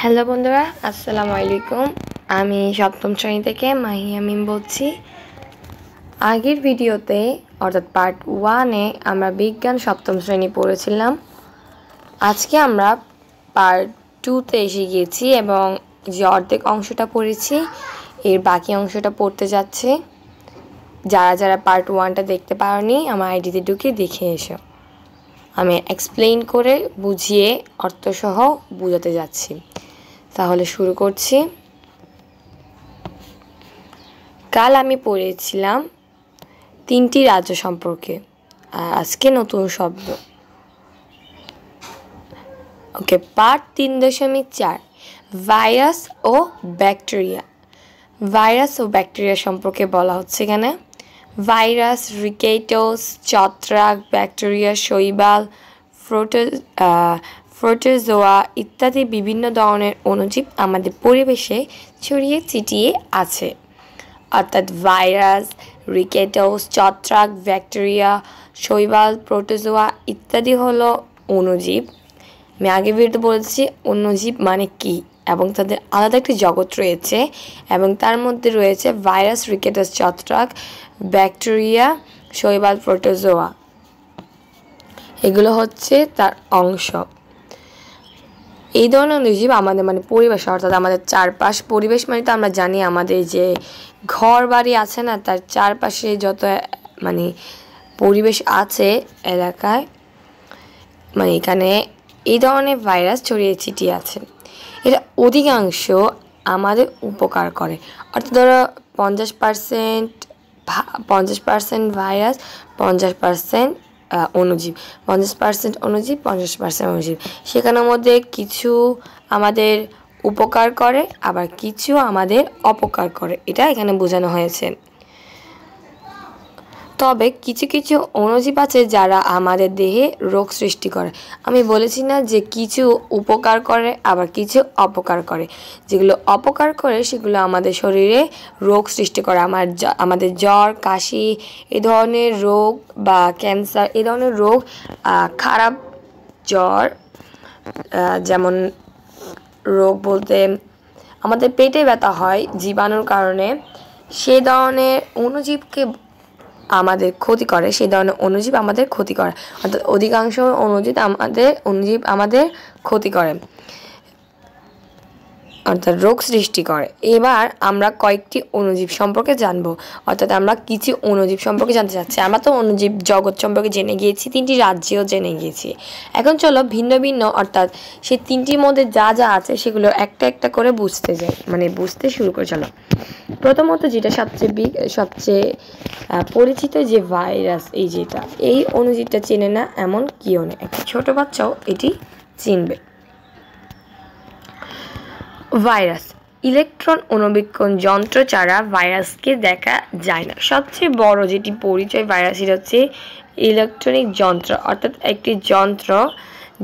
Hello বন্ধুরা, আসসালামু আলাইকুম। আমি সপ্তম শ্রেণী থেকে মাহিয়া মিম বলছি। আগের ভিডিওতে অর্থাৎ পার্ট 1-এ আমরা বিজ্ঞান সপ্তম শ্রেণী পড়েছিলাম। আজকে আমরা পার্ট 2-তে এসে গিয়েছি এবং যে অর্ধেক অংশটা পড়েছি এর বাকি অংশটা পড়তে যাচ্ছে। যারা যারা পার্ট 1টা দেখতে পারোনি আমার আইডিতে ঢুকে দেখে এসো। আমি এক্সপ্লেইন করে বুঝিয়ে অর্থসহ বোঝাতে যাচ্ছি। তাহলে শুরু করছি। কাল আমি পড়েছিলাম 3টি রাজ্য সম্পর্কে, আর আজকে নতুন শব্দ। ওকে, পার্ট 3.4 ভাইরাস ও ব্যাকটেরিয়া। ভাইরাস ও ব্যাকটেরিয়া সম্পর্কে বলা হচ্ছে এখানে। ভাইরাস, রিকেটোস, ছত্রাক, ব্যাকটেরিয়া, শৈবাল, প্রোটোজোয়া ইত্যাদি বিভিন্ন ধরনের অণুজীব আমাদের পরিবেশে ছড়িয়ে ছিটিয়ে আছে। অর্থাৎ ভাইরাস, রিকেটোস, ছত্রাক, ব্যাকটেরিয়া, শৈবাল, প্রোটোজোয়া ইত্যাদি হলো অণুজীব। আমি আগে ভিডিওতে বলেছি অণুজীব মানে কি এবং তাদের আলাদা একটি জগৎ রয়েছে এবং তার মধ্যে রয়েছে ভাইরাস, রিকেটোস, ছত্রাক, ব্যাকটেরিয়া, শৈবাল, প্রোটোজোয়া। এগুলো হচ্ছে তার অংশ। এই ধরনের অণুজীব আমাদের পরিবেশ, অর্থাৎ আমাদের চারপাশ। পরিবেশ মানে তো আমরা জানি আমাদের যে ঘর বাড়ি আছে না, তার চারপাশে যত পরিবেশ আছে এলাকায়, এখানে এই ধরনের ভাইরাস ছড়িয়ে ছিটিয়ে আছে। এটা অধিকাংশ আমাদের উপকার করে। অর্থাৎ ধরো 50% ভাইরাস, 50% অণুজীব, 50% অণুজীব, 50% অণুজীব। সেখানের মধ্যে কিছু আমাদের উপকার করে আবার কিছু আমাদের অপকার করে, এটা এখানে বোঝানো হয়েছে। তবে কিছু কিছু অণুজীব আছে যারা আমাদের দেহে রোগ সৃষ্টি করে। আমি বলেছি না যে কিছু উপকার করে আবার কিছু অপকার করে। যেগুলো অপকার করে সেগুলো আমাদের শরীরে রোগ সৃষ্টি করে। আমাদের জ্বর, কাশি এই ধরনের রোগ বা ক্যান্সার এই ধরনের রোগ, খারাপ জ্বর, যেমন রোগ বলতে আমাদের পেটে ব্যথা হয় জীবাণুর কারণে, সেই ধরনের অণুজীবকে আমাদের ক্ষতি করে, সেই ধরনের অণুজীব আমাদের ক্ষতি করে। অর্থাৎ অধিকাংশ অণুজীব আমাদের ক্ষতি করে, অর্থাৎ রোগ সৃষ্টি করে। এবার আমরা কয়েকটি অণুজীব সম্পর্কে জানবো, অর্থাৎ আমরা কিছু অণুজীব সম্পর্কে জানতে চাচ্ছি। আমরা তো অণুজীব জগৎ সম্পর্কে জেনে গিয়েছি, 3টি রাজ্যেও জেনে গিয়েছি। এখন চলো ভিন্ন ভিন্ন, অর্থাৎ সেই 3টির মধ্যে যা যা আছে সেগুলো একটা একটা করে বুঝতে শুরু করে। চলো, প্রথমত যেটা সবচেয়ে পরিচিত যে ভাইরাস, এই অণুজীবটা চেনে না এমন কেউ নেই, একটা ছোট বাচ্চাও এটি চিনবে। ভাইরাস, ইলেকট্রন অণুবীক্ষণ যন্ত্র ছাড়া ভাইরাসকে দেখা যায় না। সবচেয়ে বড় যেটি পরিচয় ভাইরাসের হচ্ছে ইলেকট্রনিক যন্ত্র, অর্থাৎ একটি যন্ত্র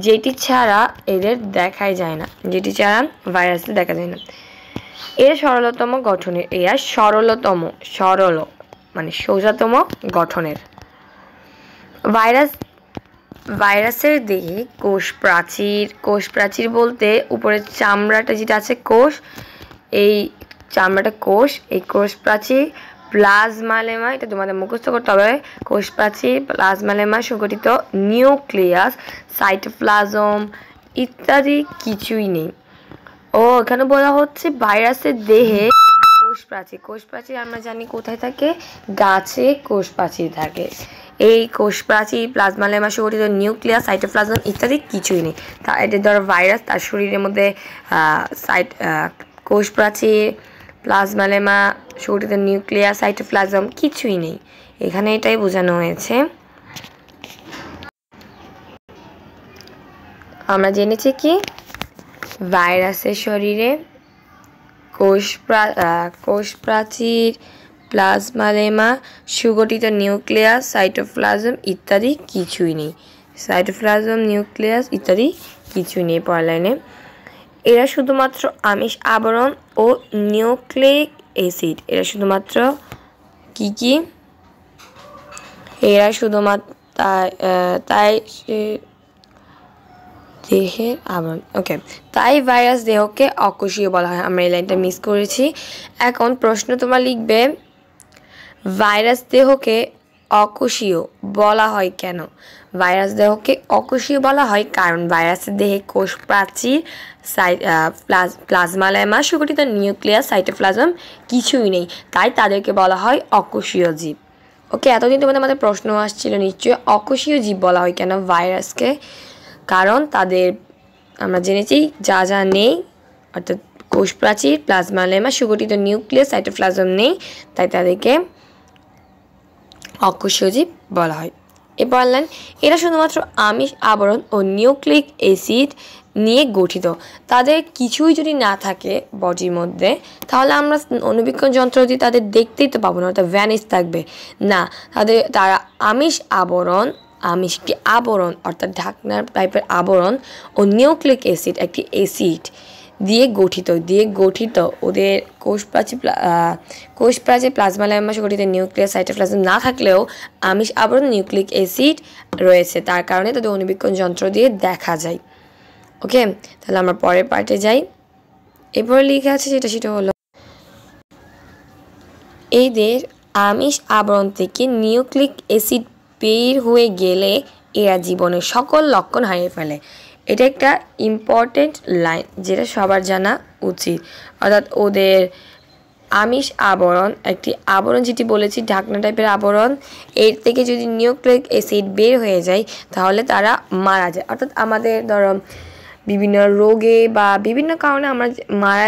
যেটি ছাড়া এদের দেখাই যায় না, যেটি ছাড়া ভাইরাসকে দেখা যায় না। এর সরলতম গঠনের, সোজাতম গঠনের। ভাইরাসের দেহে কোষ প্রাচীর বলতে উপরের চামড়াটা যেটা আছে কোষ, এই চামড়াটা কোষ, এই কোষ প্রাচীর, প্লাজমালেমা, এটা তোমাদের মুখস্থ করতে হবে। কোষ প্রাচীর, প্লাজমালেমা সংগঠিত নিউক্লিয়াস, সাইটোপ্লাজম ইত্যাদি কিছুই নেই। এখানে বলা হচ্ছে ভাইরাসের দেহে কোষ প্রাচীর আমরা জানি কোথায় থাকে, গাছে কোষ প্রাচীর থাকে। এই কোষ প্রাচীর, প্লাজমালেমা সংগঠিত নিউক্লিয়াস, সাইটোপ্লাজম ইত্যাদি কিছুই নেই। এটা ধরো ভাইরাস, তার শরীরের মধ্যে কোষ প্রাচীর, প্লাজমালেমা সংগঠিত নিউক্লিয়াস, সাইটোপ্লাজম কিছুই নেই। এখানে এটাই বোঝানো হয়েছে। আমরা জেনেছি কি ভাইরাসের শরীরে কোষ প্রাচীর, প্লাজমালেমা সুগঠিত নিউক্লিয়াস, সাইটোপ্লাজম ইত্যাদি কিছুই নেই। পরের লাইনে, এরা শুধুমাত্র আমিষ আবরণ ও নিউক্লিক অ্যাসিড। এরা শুধুমাত্র তাই দেহের আবরণ। ওকে, তাই ভাইরাস দেহকে অকোষীয় বলা হয়। আমরা এই লাইনটা মিস করেছি। এখন প্রশ্ন তোমরা লিখবে, ভাইরাস দেহকে অকোষীয় বলা হয় কেন? ভাইরাস দেহকে অকোষীয় বলা হয় কারণ ভাইরাসের দেহে কোষ প্রাচীর, প্লাজমা লেমা, সুগঠিত নিউক্লিয়াস, সাইটোপ্লাজম কিছুই নেই, তাই তাদেরকে বলা হয় অকোষীয় জীব। ওকে, এতদিন তোমাদের আমাদের প্রশ্ন আসছিল নিশ্চয়ই অকোষীয় জীব বলা হয় কেন ভাইরাসকে? কারণ তাদের আমরা জেনেছি যা যা নেই, অর্থাৎ কোষ প্রাচীর, প্লাজমা লেমা, সুগঠিত নিউক্লিয়াস, সাইটোপ্লাজম নেই, তাই তাদেরকে অকোষীয় জীব বলা হয়। এরপর বললেন এরা শুধুমাত্র আমিষ আবরণ ও নিউক্লিক অ্যাসিড নিয়ে গঠিত। তাদের কিছুই যদি না থাকে বডির মধ্যে, তাহলে আমরা অণুবীক্ষণ যন্ত্র দিয়ে তাদের দেখতেই তো পাবো না, অর্থাৎ ভ্যানিশ থাকবে না। তারা আমিষ আবরণ, আমিষ একটি আবরণ অর্থাৎ ঢাকনার টাইপের আবরণ ও নিউক্লিক অ্যাসিড একটি অ্যাসিড দিয়ে গঠিত। ওদের কোষ প্রাচীর, প্লাজমা লেমা, গঠিত নিউক্লিয়াস, সাইটোপ্লাজম না থাকলেও আমিষ আবরণ, নিউক্লিক অ্যাসিড রয়েছে, তার কারণে তাদের অণুবীক্ষণ যন্ত্র দিয়ে দেখা যায়। ওকে, তাহলে আমরা পরের পার্টে যাই। এরপরে লিখে আছে সেটা হলো এদের আমিষ আবরণ থেকে নিউক্লিক অ্যাসিড বের হয়ে গেলে এরা জীবনের সকল লক্ষণ হারিয়ে ফেলে। এটা একটা ইম্পর্টেন্ট লাইন যেটা সবার জানা উচিত। অর্থাৎ ওদের আমিষ আবরণ, একটি আবরণ যেটি বলেছি ঢাকনা টাইপের আবরণ, এর থেকে যদি নিউক্লিক অ্যাসিড বের হয়ে যায় তাহলে তারা মারা যায়। অর্থাৎ আমাদের ধরো বিভিন্ন রোগে বা বিভিন্ন কারণে আমরা মারা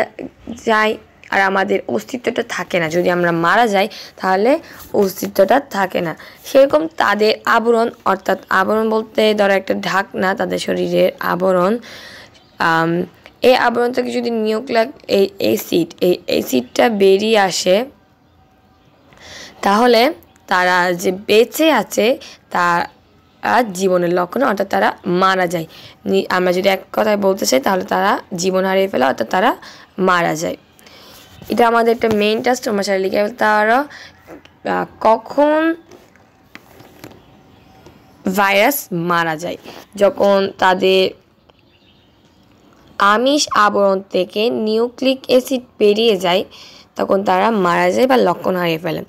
যাই, আর আমাদের অস্তিত্বটা থাকে না। যদি আমরা মারা যাই তাহলে অস্তিত্বটা থাকে না। সেরকম তাদের আবরণ, অর্থাৎ আবরণ বলতে ধরো একটা ঢাকনা, তাদের শরীরের আবরণ, এই আবরণ থেকে যদি নিউক্লিক এই অ্যাসিডটা বেরিয়ে আসে তাহলে তারা যে বেঁচে আছে তার জীবনের লক্ষণ, অর্থাৎ তারা মারা যায়। আমরা যদি এক কথায় বলতে চাই তাহলে তারা জীবন হারিয়ে ফেলে, অর্থাৎ তারা মারা যায়। এটা আমাদের একটা মেইন টাস্ক, তোমরা চাইলে লিখে তারা কখন ভাইরাস মারা যায়? যখন তাদের আমিষ আবরণ থেকে নিউক্লিক অ্যাসিড বেরিয়ে যায় তখন তারা মারা যায় বা লক্ষণ হারিয়ে ফেলে।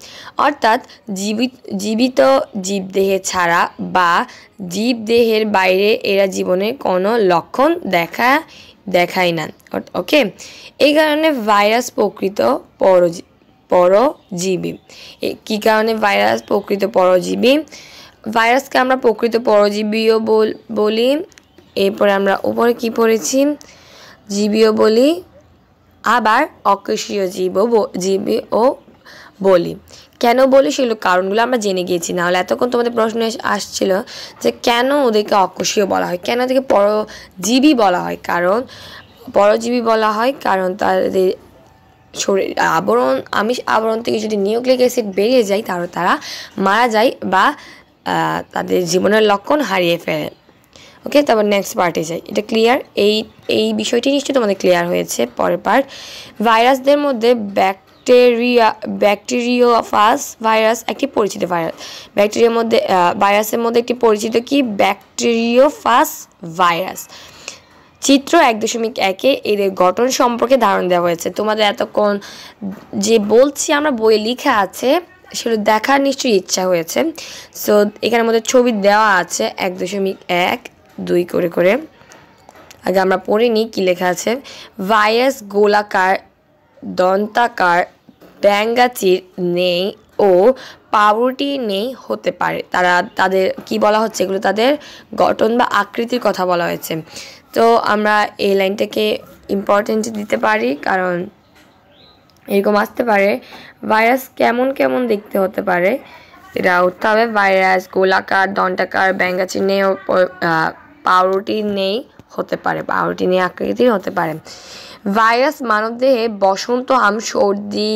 অর্থাৎ জীবিত জীবদেহে ছাড়া বা জীবদেহের বাইরে এরা জীবনে কোনো লক্ষণ দেখায় না। ওকে, এই কারণে ভাইরাস প্রকৃত পরজীবী। কী কারণে ভাইরাস প্রকৃত পরজীবী? ভাইরাসকে আমরা প্রকৃত পরজীবীও বলি। এরপরে আমরা উপরে কি পড়েছি? জীবীও বলি, আবার অকোষীয় জীবও বলি। কেন বলি সেগুলো কারণগুলো আমরা জেনে গিয়েছি। নাহলে এতক্ষণ তোমাদের প্রশ্ন আসছিল যে কেন ওদেরকে অকোষীয় বলা হয়, কেন ওদেরকে পরজীবী বলা হয়? পরজীবী বলা হয় কারণ তাদের শরীর আমিষ আবরণ থেকে যদি নিউক্লিক অ্যাসিড বেরিয়ে যায় তাহলে তারা মারা যায় বা তাদের জীবনের লক্ষণ হারিয়ে ফেলে। ওকে, তারপর নেক্সট পার্টে যাই। এটা ক্লিয়ার? এই বিষয়টি নিশ্চয়ই তোমাদের ক্লিয়ার হয়েছে। পরের পার্ট, ভাইরাসদের মধ্যে ব্যাকটেরিওফাজ ভাইরাস একটি পরিচিত ভাইরাস। ভাইরাসের মধ্যে একটি পরিচিত কি? Bacteriophage virus. চিত্র 1.1 এদের গঠন সম্পর্কে ধারণা দেওয়া হয়েছে। তোমাদের এতক্ষণ যে বলছি আমরা বইয়ে লেখা আছে সেটা দেখার নিশ্চয়ই ইচ্ছা হয়েছে। সো এখানের মধ্যে ছবি দেওয়া আছে 1.1, 2 করে। আগে আমরা পড়ে নিই কী লেখা আছে। ভাইরাস গোলাকার, দন্তাকার, ব্যাঙ্গাচির নেই ও পাউরুটি নেই হতে পারে। তাদের কি বলা হচ্ছে? এগুলো তাদের গঠন বা আকৃতির কথা বলা হয়েছে। তো আমরা এই লাইনটাকে ইম্পর্টেন্ট দিতে পারি কারণ এরকম আসতে পারে ভাইরাস কেমন দেখতে হতে পারে এটা উঠতে হবে। ভাইরাস গোলাকার, দন্তাকার, ব্যাঙ্গাচির নেই ও পাউরুটি নেই হতে পারে, পাউরুটি নেই আকৃতির হতে পারে। ভাইরাস মানবদেহে বসন্ত, হাম, সর্দি,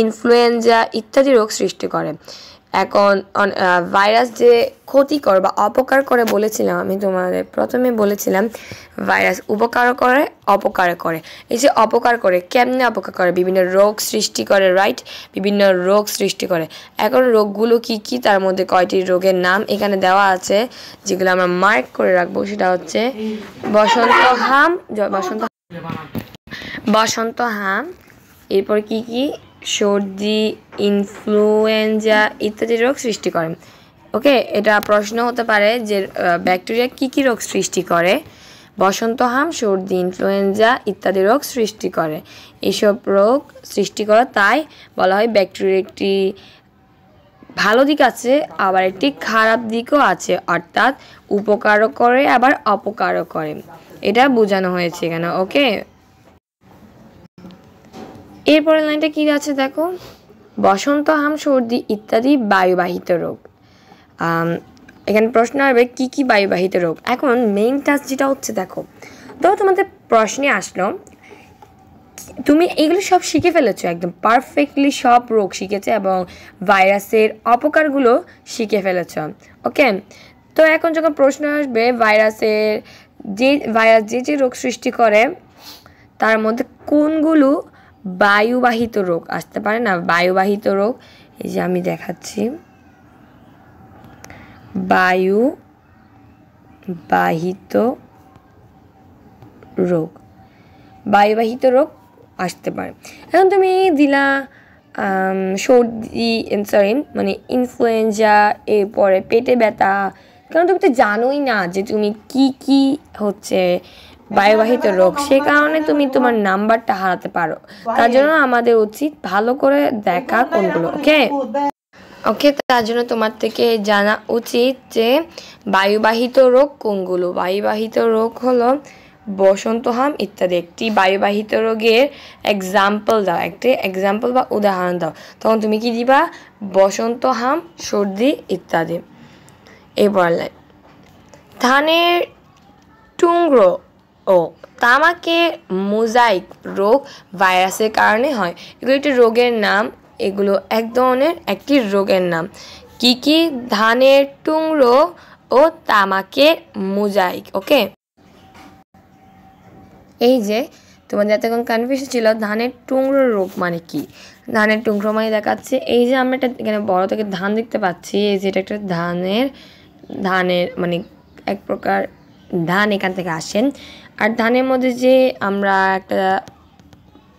ইনফ্লুয়েঞ্জা ইত্যাদি রোগ সৃষ্টি করে। এখন ভাইরাস যে ক্ষতিকর বা অপকার করে বলেছিলাম, আমি তোমাদের প্রথমে বলেছিলাম ভাইরাস উপকার করে অপকার করে। এই যে অপকার করে, কেমনে অপকার করে? বিভিন্ন রোগ সৃষ্টি করে, রাইট? বিভিন্ন রোগ সৃষ্টি করে। এখন রোগগুলো কি কি, তার মধ্যে কয়টি রোগের নাম এখানে দেওয়া আছে, যেগুলো আমরা মার্ক করে রাখবো। সেটা হচ্ছে বসন্ত হাম, এরপর কি কি? সর্দি, ইনফ্লুয়েঞ্জা ইত্যাদি রোগ সৃষ্টি করে। ওকে, এটা প্রশ্ন হতে পারে যে ব্যাকটেরিয়া কি কি রোগ সৃষ্টি করে? বসন্ত হাম, সর্দি, ইনফ্লুয়েঞ্জা ইত্যাদি রোগ সৃষ্টি করে। এসব রোগ সৃষ্টি করে, তাই বলা হয় ব্যাকটেরিয়ার একটি ভালো দিক আছে, আবার একটি খারাপ দিকও আছে, অর্থাৎ উপকারও করে আবার অপকারও করে। এটা বোঝানো হয়েছে এখানে। ওকে, এরপরের লাইনটা কি আছে দেখো, বসন্ত হাম, সর্দি ইত্যাদি বায়ুবাহিত রোগ। এখানে প্রশ্ন হবে কি কি বায়ুবাহিত রোগ। এখন মেইন টাস্ক যেটা হচ্ছে দেখো, তো তোমাদের প্রশ্নে আসলো, তুমি এগুলো সব শিখে ফেলেছো, একদম পারফেক্টলি সব রোগ শিখেছে এবং ভাইরাসের অপকারগুলো শিখে ফেলেছ। ওকে, তো এখন যখন প্রশ্ন আসবে ভাইরাস যে রোগ সৃষ্টি করে তার মধ্যে কোনগুলো বায়ুবাহিত রোগ আসতে পারে না? বায়ুবাহিত রোগ, এই যে আমি দেখাচ্ছি, বায়ুবাহিত রোগ আসতে পারে। এখন তুমি দিলা সর্দি, মানে ইনফ্লুয়েঞ্জা, এরপরে পেটে ব্যথা, কারণ তুমি তো জানোই না যে তুমি কি কি হচ্ছে বায়ুবাহিত রোগ, সে কারণে তুমি তোমার নাম্বারটা হারাতে পারো। তার জন্য আমাদের উচিত ভালো করে দেখা কোনগুলো। ওকে, তার জন্য তোমার থেকে জানা উচিত যে বায়ুবাহিত রোগ কোনগুলো। বায়ুবাহিত রোগ হলো বসন্ত হাম ইত্যাদি। একটি বায়ুবাহিত রোগের এক্সাম্পল দাও, একটি এক্সাম্পল বা উদাহরণ দাও। তখন তুমি কি দিবা? বসন্ত হাম, সর্দি ইত্যাদি। এরপর ধানের টুকরো ও তামাকের মোজাইক রোগ ভাইরাসের কারণে হয়। এগুলো একটি রোগের নাম, এগুলো এক ধরনের একটি রোগের নাম। কি কি? ধানের টুকরো ও তামাকের মোজাইক। ওকে, এই যে তোমাদের এতক্ষণ কনফিউশন ছিল ধানের টুকরো রোগ মানে কি। ধানের টুকরো মানে দেখাচ্ছে, এই যে আমরা একটা এখানে বড় থেকে ধান দেখতে পাচ্ছি, এই যে এটা একটা ধানের মানে এক প্রকার ধান এখান থেকে আসেন। আর ধানের মধ্যে যে আমরা একটা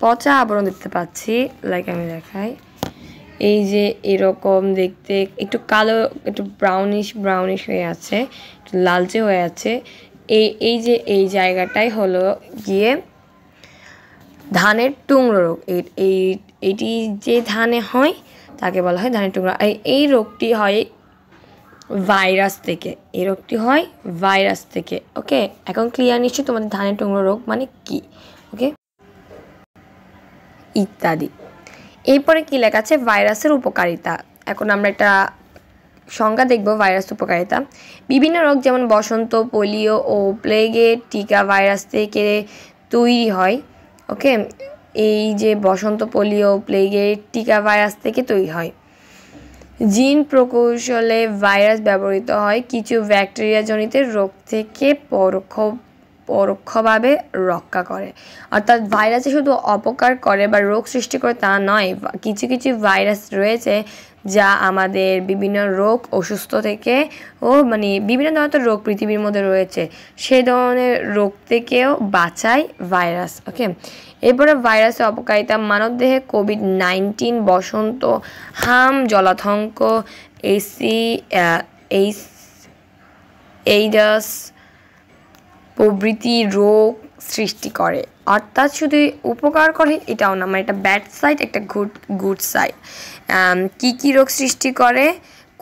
পচা আবরণ দেখতে পাচ্ছি, লাইক আমি দেখাই, এই যে এরকম দেখতে একটু কালো, একটু ব্রাউনিশ হয়ে আছে, একটু লালচে হয়ে আছে। এই জায়গাটাই হলো গিয়ে ধানের টুকরো রোগ। এটি যে ধানে হয় তাকে বলা হয় ধানের টুকরো। এই রোগটি হয় ভাইরাস থেকে। ওকে, এখন ক্লিয়ার নিশ্চয়ই তোমাদের ধানের টুকরো রোগ মানে কি। ওকে, ইত্যাদি। এরপরে কি লেখা আছে? ভাইরাসের উপকারিতা। এখন আমরা একটা সংজ্ঞা দেখব ভাইরাস উপকারিতা। বিভিন্ন রোগ যেমন বসন্ত, পোলিও ও প্লেগের টিকা ভাইরাস থেকে তৈরি হয়। ওকে, এই যে বসন্ত, পোলিও, প্লেগের টিকা ভাইরাস থেকে তৈরি হয়। জিন প্রকৌশলে ভাইরাস ব্যবহৃত হয় কিছু ব্যাকটেরিয়াজনিত রোগ থেকে পরোক্ষভাবে রক্ষা করে। অর্থাৎ ভাইরাসে শুধু অপকার করে বা রোগ সৃষ্টি করে তা নয়, কিছু কিছু ভাইরাস রয়েছে যা আমাদের বিভিন্ন রোগ অসুস্থ থেকে মানে বিভিন্ন ধরনের রোগ পৃথিবীর মধ্যে রয়েছে, সেই ধরনের রোগ থেকেও বাঁচায় ভাইরাস। ওকে, এরপরে ভাইরাসের অপকারিতা। মানবদেহে কোভিড-19, বসন্ত হাম, জলাতঙ্ক, এইডস প্রভৃতি রোগ সৃষ্টি করে। অর্থাৎ শুধু উপকার করে এটাও না, মানে একটা ব্যাড সাইড, একটা গুড সাইড। কি কি রোগ সৃষ্টি করে?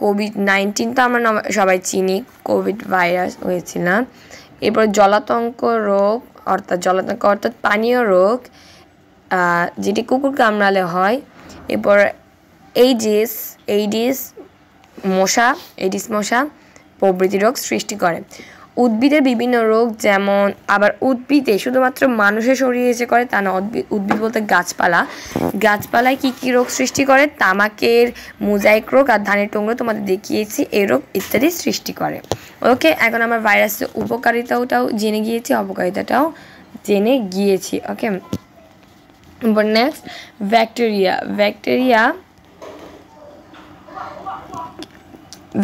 কোভিড-19 তো আমরা সবাই চিনি, কোভিড ভাইরাস হয়েছিল। এরপর জলাতঙ্ক রোগ, অর্থাৎ পানীয় রোগ, যেটি কুকুর কামড়ালে হয়। এরপর এইডিস মশা প্রভৃতি রোগ সৃষ্টি করে। উদ্ভিদের বিভিন্ন রোগ যেমন আবার উদ্ভিদে শুধুমাত্র মানুষের শরীরে এসে করে তা না, উদ্ভিদ বলতে গাছপালায় কী রোগ সৃষ্টি করে, তামাকের মোজাইক রোগ আর ধানের টুকরো তোমাদের দেখিয়েছি এই রোগ ইত্যাদি সৃষ্টি করে। ওকে, এখন আমরা ভাইরাসের উপকারিতাটাও জেনে গিয়েছি, অপকারিতাটাও জেনে গিয়েছি। ওকে, নেক্সট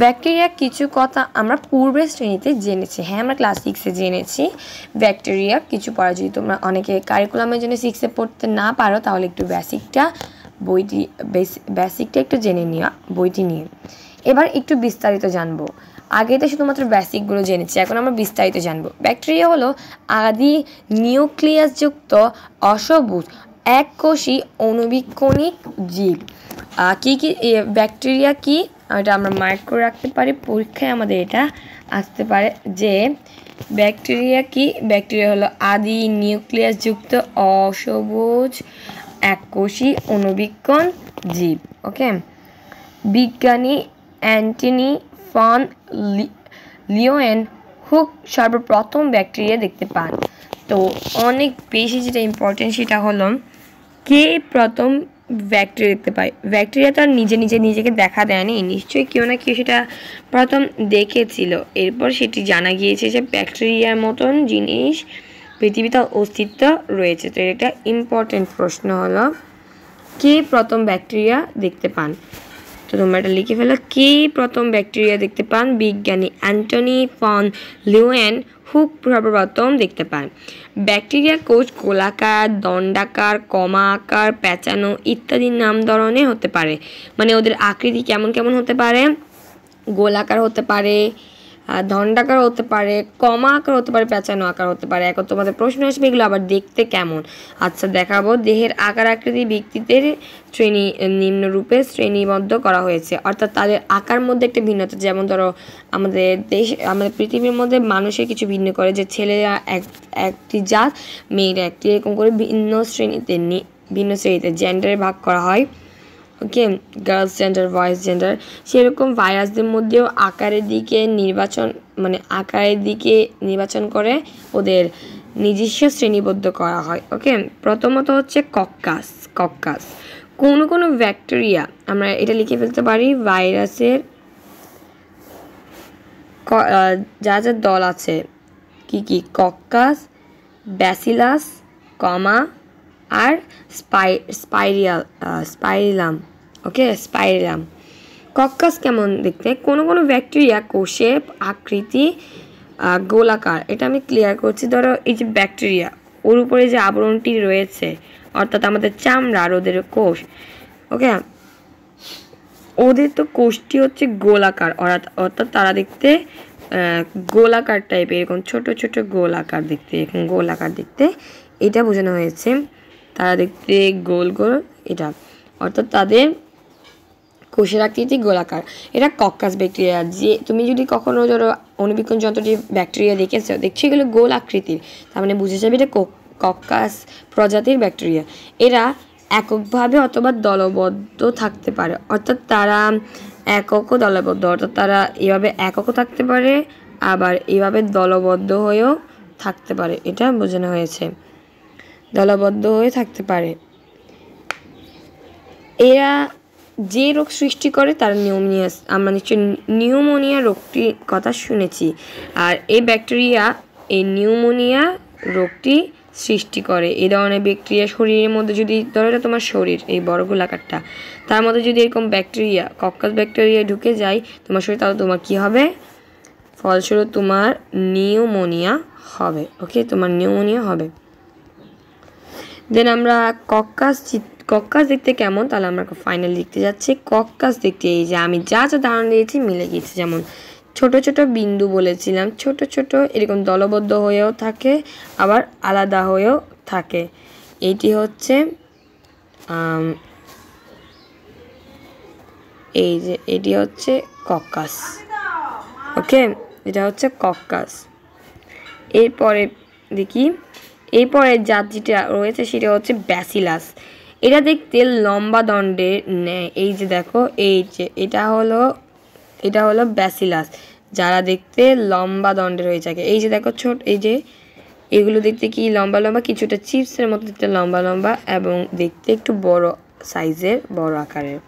ব্যাকটেরিয়া কিছু কথা আমরা পূর্বের শ্রেণীতে জেনেছি। হ্যাঁ, আমরা ক্লাস 6-এ জেনেছি ব্যাকটেরিয়া কিছু পড়া। যদি তোমরা অনেকে কারিকুলামের জন্য 6-এ পড়তে না পারো তাহলে একটু বেসিকটা একটু জেনে নিও বইটি নিয়ে। এবার একটু বিস্তারিত জানবো। আগে তো শুধুমাত্র বেসিকগুলো জেনেছি, এখন আমরা বিস্তারিত জানবো। ব্যাকটেরিয়া হলো আদি নিউক্লিয়াসযুক্ত অসবুজ এককোষী অণুবীক্ষণিক জীব। ব্যাকটেরিয়া কি এটা আমরা মার্ক করে রাখতে পারি, পরীক্ষায় আমাদের এটা আসতে পারে যে ব্যাকটেরিয়া হলো আদি নিউক্লিয়াসযুক্ত অসবুজ এককোষী অণুবীক্ষণ জীব। ওকে, বিজ্ঞানী অ্যান্টনি ফন লিওয়েনহুক সর্বপ্রথম ব্যাকটেরিয়া দেখতে পান। তো অনেক বেশি যেটা ইম্পর্টেন্ট সেটা হলো কে প্রথম ব্যাকটেরিয়া দেখতে পায়। ব্যাকটেরিয়া তো আর নিজেকে দেখা দেয়নি, নিশ্চয়ই কেউ না কেউ সেটা প্রথম দেখেছিল। এরপর সেটি জানা গিয়েছে যে ব্যাকটেরিয়ার মতন জিনিস পৃথিবীতে অস্তিত্ব রয়েছে। তো এটা ইম্পর্টেন্ট প্রশ্ন হলো কে প্রথম ব্যাকটেরিয়া দেখতে পান। তো তোমরা এটা লিখে ফেলো, কে প্রথম ব্যাকটেরিয়া দেখতে পান। বিজ্ঞানী অ্যান্টনি ফন লিওয়েনহুক সর্বপ্রথম দেখতে পান। ব্যাকটেরিয়া কোষ গোলাকার, দণ্ডাকার, কমা আকার, প্যাঁচানো ইত্যাদি নাম ধরনের হতে পারে। মানে ওদের আকৃতি কেমন কেমন হতে পারে, গোলাকার হতে পারে, দণ্ডাকার হতে পারে, কমা আকার হতে পারে, প্যাঁচানো আকার হতে পারে। এখন তোমাদের প্রশ্ন আসবে এগুলো আবার দেখতে কেমন। আচ্ছা, দেখাবো। দেহের আকার আকৃতি ব্যক্তিদের নিম্নরূপে শ্রেণীবদ্ধ করা হয়েছে, অর্থাৎ তাদের আকার মধ্যে একটা ভিন্নতা। যেমন ধরো আমাদের পৃথিবীর মধ্যে মানুষের কিছু ভিন্ন করে, যে ছেলেরা একটি জাত, মেয়েরা একটি, এরকম করে ভিন্ন শ্রেণীতে জেন্ডারে ভাগ করা হয়। ওকে, গার্লস জেন্ডার, বয়েজ জেন্ডার। সেরকম ভাইরাসদের মধ্যেও আকারের দিকে নির্বাচন করে ওদের নিজস্ব শ্রেণীবদ্ধ করা হয়। ওকে, প্রথমত হচ্ছে কক্কাস। কোনো ব্যাকটেরিয়া, আমরা এটা লিখে ফেলতে পারি, ভাইরাসের যা দল আছে কি কক্কাস, ব্যাসিলাস, কমা আর স্পাইরিলাম। ওকে, স্পাইরিলাম। কক্কাস কেমন দেখতে? কোনো ব্যাকটেরিয়া কোষের আকৃতি গোলাকার। এটা আমি ক্লিয়ার করছি। ধরো এই যে ব্যাকটেরিয়া, ওর উপরে যে আবরণটি রয়েছে, অর্থাৎ আমাদের চামড়া আর ওদের কোষ। ওকে, ওদের তো কোষটি হচ্ছে গোলাকার, অর্থাৎ তারা দেখতে গোলাকার টাইপের, এরকম ছোট ছোট গোলাকার দেখতে, এটা বোঝানো হয়েছে। তারা দেখতে গোল এটা, অর্থাৎ তাদের কোষের আকৃতি গোলাকার। এটা কক্কাস ব্যাকটেরিয়া। যে তুমি যদি কখনো ধরো অণুবীক্ষণ যন্ত্রটি ব্যাকটেরিয়া দেখছো এগুলো গোল আকৃতির, তার মানে বুঝে যাবে এটা কক্কাস প্রজাতির ব্যাকটেরিয়া। এরা এককভাবে অথবা দলবদ্ধ থাকতে পারে, অর্থাৎ তারা একক ও দলবদ্ধ, অর্থাৎ তারা এভাবে এককও থাকতে পারে আবার এভাবে দলবদ্ধ হয়েও থাকতে পারে। এটা বোঝানো হয়েছে, দলবদ্ধ হয়ে থাকতে পারে। এরা যে রোগ সৃষ্টি করে তার আমরা নিশ্চয়ই নিউমোনিয়া রোগটির কথা শুনেছি। আর এই ব্যাকটেরিয়া এই নিউমোনিয়া রোগটি সৃষ্টি করে। এই ধরনের ব্যাকটেরিয়া শরীরের মধ্যে যদি ধরো এটা তোমার শরীর, এই বড় গোলাকারটা, তার মধ্যে যদি এরকম ব্যাকটেরিয়া কক্কাস ব্যাকটেরিয়া ঢুকে যায় তোমার শরীরে, তাহলে তোমার কী হবে? ফলস্বরূপ তোমার নিউমোনিয়া হবে। ওকে, তোমার নিউমোনিয়া হবে। দেন আমরা কক্কাস দেখতে কেমন, তাহলে আমরা ফাইনাল লিখতে যাচ্ছি। কক্কাস দেখতে এই যে আমি যা ধারণা দিয়েছি মিলে গিয়েছে। যেমন ছোট ছোট বিন্দু বলেছিলাম, ছোট ছোট এরকম দলবদ্ধ হয়েও থাকে আবার আলাদা হয়েও থাকে। এইটি হচ্ছে এটি হচ্ছে কক্কাস। ওকে, এটা হচ্ছে কক্কাস। এরপরে দেখি, এরপরে জাত যেটা রয়েছে সেটা হচ্ছে ব্যাসিলাস। এটা দেখতে লম্বা দণ্ডের ন্যায়। এই যে দেখো, এই যে এটা হলো ব্যাসিলাস, যারা দেখতে লম্বা দণ্ডের হয়ে থাকে। এই যে দেখো ছোট, এই যে এগুলো দেখতে কি লম্বা লম্বা, কিছুটা চিপসের মতো দেখতে লম্বা লম্বা এবং দেখতে একটু বড় সাইজের, বড় আকারের।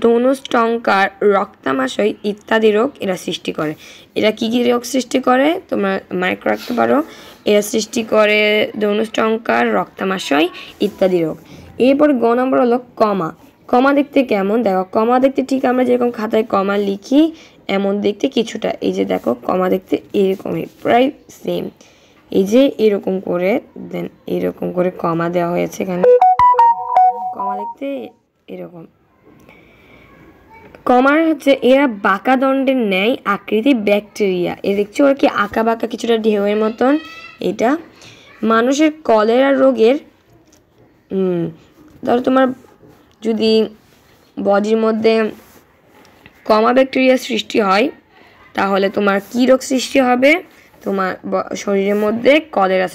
দৌনষ্টঙ্কার, রক্তামাশয় ইত্যাদি রোগ এরা সৃষ্টি করে। এরা কি কি রোগ সৃষ্টি করে তোমরা মাইক্রো রাখতে পারো। এরা সৃষ্টি করে দৌনষ্টঙ্কার, রক্তামাশয় ইত্যাদি রোগ। এরপর গ নম্বর হলো কমা। কমা দেখতে কেমন? দেখো কমা দেখতে ঠিক আমরা যেরকম খাতায় কমা লিখি এমন দেখতে কিছুটা। এই যে দেখো কমা দেখতে এরকমই, প্রায় সেম। এই যে এরকম করে দেন এরকম করে কমা দেওয়া হয়েছে এখানে। কমা দেখতে এরকম। কমার হচ্ছে এরা বাঁকা দণ্ডের ন্যায় আকৃতি ব্যাকটেরিয়া। এ দেখছো ওরা কি আঁকা বাঁকা কিছুটা ঢেউয়ের মতন। এটা মানুষের কলেরা রোগের ধরো তোমার যদি বডির মধ্যে কমা ব্যাকটেরিয়া সৃষ্টি হয় তাহলে তোমার কি রোগ সৃষ্টি হবে? তোমার শরীরের মধ্যে কলেরা